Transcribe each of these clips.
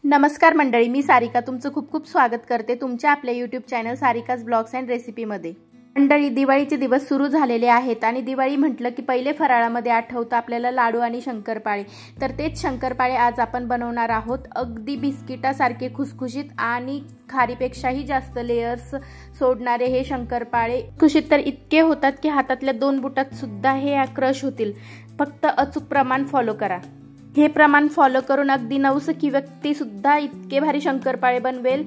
नमस्कार मंडळी, मी सारिका तुमचं खूप खूप स्वागत करते तुमच्या आपल्या YouTube channel Sarika's blogs and रेसिपीमध्ये। मंडळी, दिवाळीचे दिवस सुरू झालेले आहेत आणि दिवाळी म्हटलं की पहिले फराळामध्ये आठवतं आपल्याला लाडू आणि शंकरपाळे। तर तेच शंकरपाळे आज आपण बनवणार आहोत। अगदी बिस्किटासारखे खुसखुशीत आणि खारीपेक्षाही जास्त लेयर्स सोडणारे हे शंकरपाळे खुशीत तर इतके होतात की हातातल्या 2 बोटात सुद्धा हे क्रश होतील। फक्त अचूक प्रमाण फॉलो करा। हे प्रमाण फॉलो करून अगदी नवसखी व्यक्ती सुद्धा इतके भारी शंकरपाळे बनवेल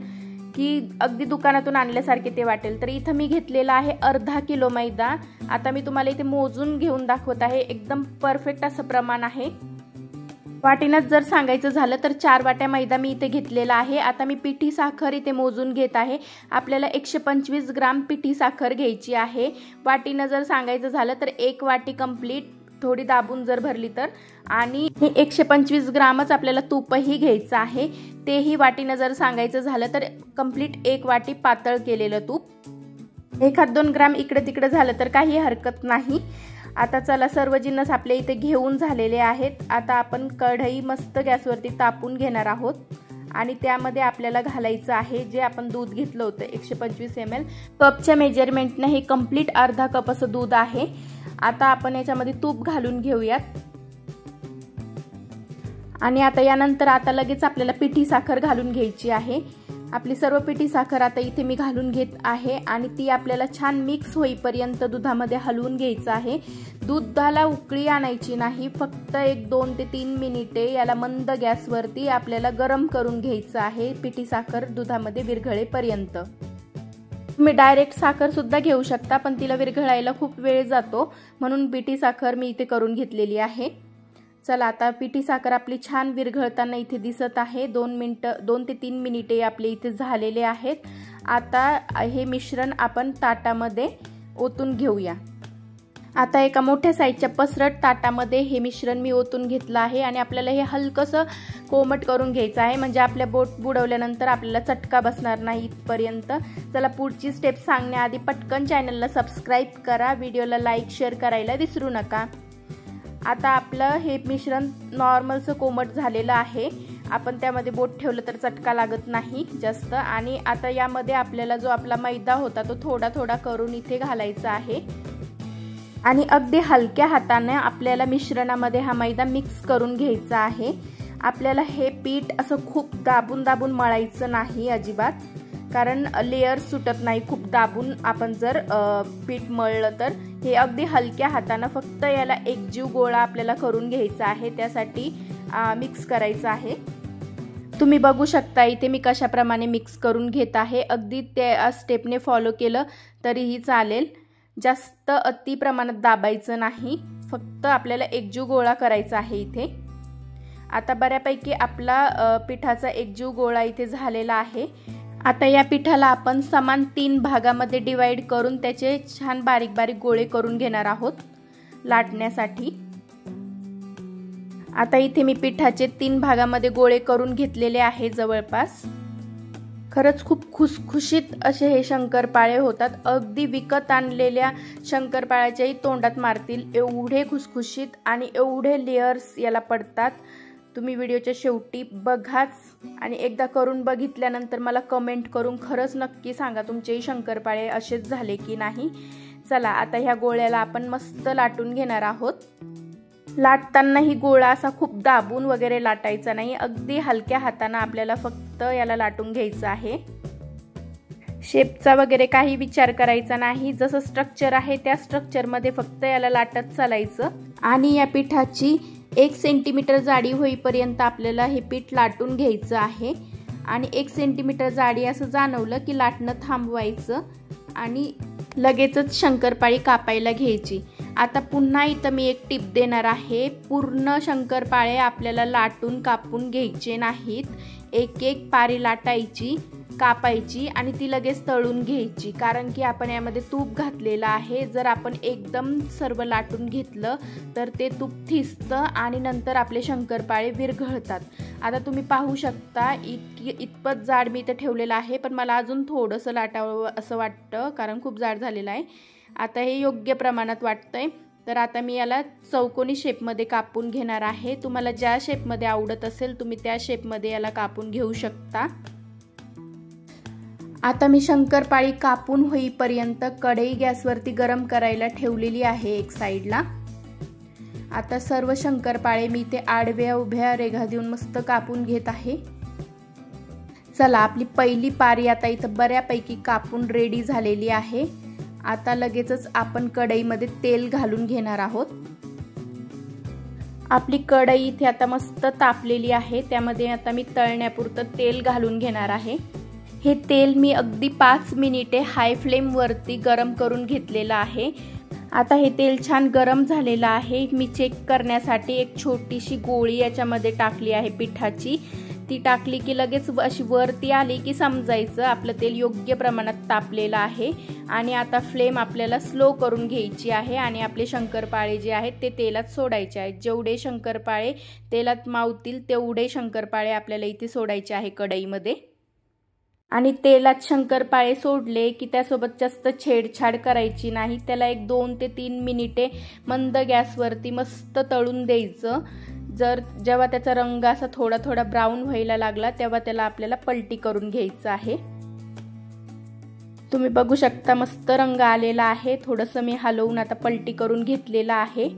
की अगदी दुकानातून आणल्यासारखे ते वाटेल। तर इथं मी घेतलेला आहे अर्धा किलो मैदा। आता मी तुम्हाला इथे मोजून घेऊन दाखवत आहे, एकदम परफेक्ट असं प्रमाण आहे। वाटीनं जर सांगायचं झालं तर 4 वाट्या मैदा मी इथे घेतलेला आहे। आता मी पिठी साखर इथे मोजून घेत आहे। आपल्याला 125 ग्राम पिठी साखर घ्यायची आहे। वाटीनं जर सांगायचं झालं तर 1 वाटी कंप्लीट, थोडी दाबून जर भरली तर, आणि 125 ग्रामच आपल्याला तूपही घ्यायचं आहे। तेही वाटीनं जर सांगायचं झालं तर कंप्लीट 1 वाटी पातळ केलेलं तूप। 1-2 ग्राम इकडे तिकडे झालं तर काही हरकत नाही। आता चला, सर्व जिन्नस आपले इथे घेऊन झालेले आहेत। आता आपण कढई मस्त गॅसवरती तापून घेणार आहोत आणि त्यामध्ये आपल्याला घालायचं आहे जे आपण दूध घेतलं होतं 125 ml। कपच्या मेजरमेंटने हे कंप्लीट अर्धा कप असं दूध आहे। आता आपण याच्यामध्ये तूप घालून घेऊयात आणि आता यानंतर लगेच आपल्याला पिठी साखर घालून घ्यायची आहे। आपली सर्व पिठी साखर आता इथे मी घालून घेत आहे आणि ती आपल्याला छान मिक्स होईपर्यंत दुधामध्ये हलवून घ्यायचं आहे। दुधाला उकळी आणायची नाही, फक्त 1-2 ते 3 मिनिटे याला मंद गॅसवरती आपल्याला गरम करून घ्यायचं आहे, पिठी साखर दुधामध्ये विरघळेपर्यंत। तुम्ही डायरेक्ट साखर सुद्धा घेऊ शकता, पण तिला विरघळायला खूप वेळ जातो, म्हणून पिठी साखर मी इथे करून घेतलेली आहे। चला, आता पिठी साखर आपली छान विरघळताना इथे दिसत आहे। 2 ते 3 मिनिटे आपले इथे झालेले आहेत। आता हे मिश्रण आपण ताटामध्ये ओतून घेऊया। आता एका मोठ्या साईजच्या पसरट ताटामध्ये हे मिश्रण मी ओतून घेतलं आहे आणि आपल्याला हे हलकसं कोमट करून घ्यायचं आहे, म्हणजे आपल्या बोट बुडवल्यानंतर आपल्याला चटका बसणार नाही इथपर्यंत। चला, पुढची स्टेप सांगण्याआधी पटकन चॅनलला सबस्क्राईब करा, व्हिडिओला लाईक शेअर करायला विसरू नका। आता आपलं हे मिश्रण नॉर्मलचं कोमट झालेलं आहे। आपण त्यामध्ये बोट ठेवलं तर चटका लागत नाही जास्त। आणि आता यामध्ये आपल्याला जो आपला मैदा होता तो थोडा थोडा करून इथे घालायचा आहे आणि अगदी हलक्या हाताने आपल्याला मिश्रणामध्ये हा मैदा मिक्स करून घ्यायचा आहे। आपल्याला हे पीठ असं खूप दाबून दाबून मळायचं नाही अजिबात, कारण लेयर सुटत नाही खूप दाबून आपण जर पीठ मळलं तर। हे अगदी हलक्या हाताने फक्त याला एकजीव गोळा आपल्याला करून घ्यायचा आहे, त्यासाठी मिक्स करायचं आहे। तुम्ही बघू शकता इथे मी कशाप्रमाणे मिक्स करून घेत आहे। अगदी त्या स्टेपने फॉलो केलं तरीही चालेल, जास्त अति प्रमाणात दाबायचं नाही, फक्त आपल्याला एकजीव गोळा करायचा आहे इथे। आता बऱ्यापैकी आपला पिठाचा एकजीव गोळा इथे झालेला आहे। आता या पिठाला आपण समान 3 भागामध्ये डिवाइड करून त्याचे छान बारीक बारीक गोळे करून घेणार आहोत लाटण्यासाठी। आता इथे मी पिठाचे 3 भागामध्ये गोळे करून घेतलेले आहे जवळपास। खरंच खूप खुसखुशीत असे हे शंकरपाळे होतात, अगदी विकत आणलेल्या शंकरपाळ्याच्याही तोंडात मारतील एवढे खुसखुशीत आणि एवढे लेयर्स याला पडतात। तुम्ही व्हिडिओच्या शेवटी बघाच आणि एकदा करून बघितल्यानंतर मला कमेंट करून खरंच नक्की सांगा तुमचेही शंकरपाळे असेच झाले की नाही। चला, आता ह्या गोळ्याला आपण मस्त लाटून घेणार आहोत। लाटताना ही गोळा असा खूप दाबून वगैरे लाटायचा नाही, अगदी हलक्या हाताने आपल्याला फक्त याला लाटून घ्यायचं आहे। शेपचा वगैरे काही विचार करायचा नाही, जसं स्ट्रक्चर आहे त्या स्ट्रक्चरमध्ये फक्त याला लाटत चालायचं आणि या पिठाची 1 सेंटीमीटर जाडी होईपर्यंत आपल्याला हे पीठ लाटून घ्यायचं आहे। आणि 1 सेंटीमीटर जाडी असं जाणवलं की लाटणं थांबवायचं आणि लगेचच शंकरपाळी कापायला घ्यायची। आता पुन्हा इथं मी एक टिप देणार आहे, पूर्ण शंकरपाळे आपल्याला लाटून कापून घ्यायचे नाहीत, एक एक पारी लाटायची, कापायची आणि ती लगेच तळून घ्यायची, कारण की आपण यामध्ये तूप घातलेलं आहे। जर आपण एकदम सर्व लाटून घेतलं तर ते तूप थिजतं आणि नंतर आपले शंकरपाळे विरघळतात। आता तुम्ही पाहू शकता इतपत जाड मी इथे ठेवलेलं आहे, पण मला अजून थोडंसं लाटावं असं वाटतं कारण खूप जाड झालेलं आहे। आता हे योग्य प्रमाणात वाटतंय। तर आता मी याला चौकोनी शेपमध्ये कापून घेणार आहे। तुम्हाला ज्या शेपमध्ये आवडत असेल तुम्ही त्या शेपमध्ये याला कापून घेऊ शकता। आता मी शंकरपाळी कापून होईपर्यंत कढई गॅसवरती गरम करायला ठेवलेली आहे एक साईडला। आता सर्व शंकरपाळे मी ते आडव्या उभ्या रेघा देऊन मस्त कापून घेत आहे। चला, आपली पहिली पारी आता इथं बऱ्यापैकी कापून रेडी झालेली आहे। आता लगेचच आपण कढईमध्ये तेल घालून घेणार आहोत। आपली कढई इथे आता मस्त तापलेली आहे, त्यामध्ये आता मी तळण्यापुरतं तेल घालून घेणार आहे। हे तेल मी अगदी 5 मिनिटे हाय फ्लेम वरती गरम करून घेतलेलं आहे। आता हे तेल छान गरम झालेलं आहे। मी चेक करण्यासाठी एक छोटीशी गोळी याच्यामध्ये टाकली आहे पिठाची। ती टाकली की लगेच अशी वरती आली की समजायचं आपलं तेल योग्य प्रमाणात तापलेलं आहे। आणि आता फ्लेम आपल्याला स्लो करून घ्यायची आहे आणि आपले शंकरपाळे जे आहेत ते तेलात सोडायचे आहेत। जेवढे शंकरपाळे तेलात मावतील तेवढे शंकरपाळे आपल्याला इथे सोडायचे आहे कढईमध्ये। आणि तेलात शंकरपाळे सोडले की त्यासोबत जास्त छेडछाड करायची नाही, त्याला एक 2 ते 3 मिनिटे मंद गॅसवरती मस्त तळून द्यायचं। जेव्हा त्याचा रंग असा थोडा थोडा ब्राऊन व्हायला लागला तेव्हा त्याला आपल्याला पलटी करून घ्यायचं आहे। तुम्ही बघू शकता मस्त रंग आलेला आहे। थोडंसं मी हलवून आता पलटी करून घेतलेला आहे।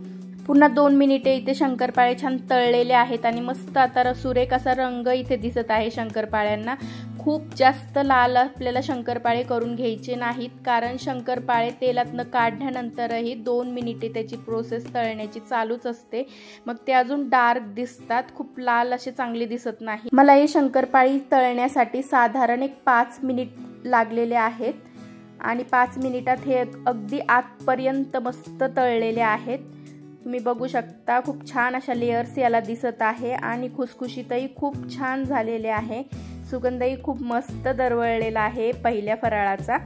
पुन्हा 2 मिनिटे इथे शंकरपाळे छान तळलेले आहेत आणि मस्त आता सुरेख असा रंग इथे दिसत आहे शंकरपाळ्यांना। खूप जास्त लाल आपल्याला शंकरपाळे करून घ्यायचे नाहीत, कारण शंकरपाळे तेलातनं काढल्यानंतरही 2 मिनिटे त्याची प्रोसेस तळण्याची चालूच असते, मग ते अजून डार्क दिसतात, खूप लाल असे चांगले दिसत नाही। मला हे शंकरपाळी तळण्यासाठी साधारण एक 5 मिनिट लागलेले आहेत आणि 5 मिनिटात हे अगदी आतपर्यंत मस्त तळलेले आहेत। तुम्ही बघू शकता खूप छान अशा लेयर्स याला दिसत आहे आणि खुसखुशीतही खूप छान झालेले आहे। सुगंधही खूप मस्त दरवळलेला आहे पहिल्या फराळाचा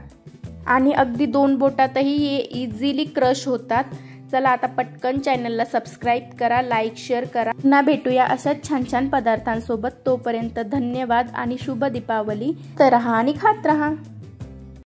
आणि अगदी 2 बोटातही हे इझिली क्रश होतात। चला, आता पटकन चॅनलला सबस्क्राईब करा, लाईक शेअर करा। पुन्हा भेटूया अशाच छान छान पदार्थांसोबत। तोपर्यंत धन्यवाद आणि शुभ दीपावली। तर रहा आणि खात रहा।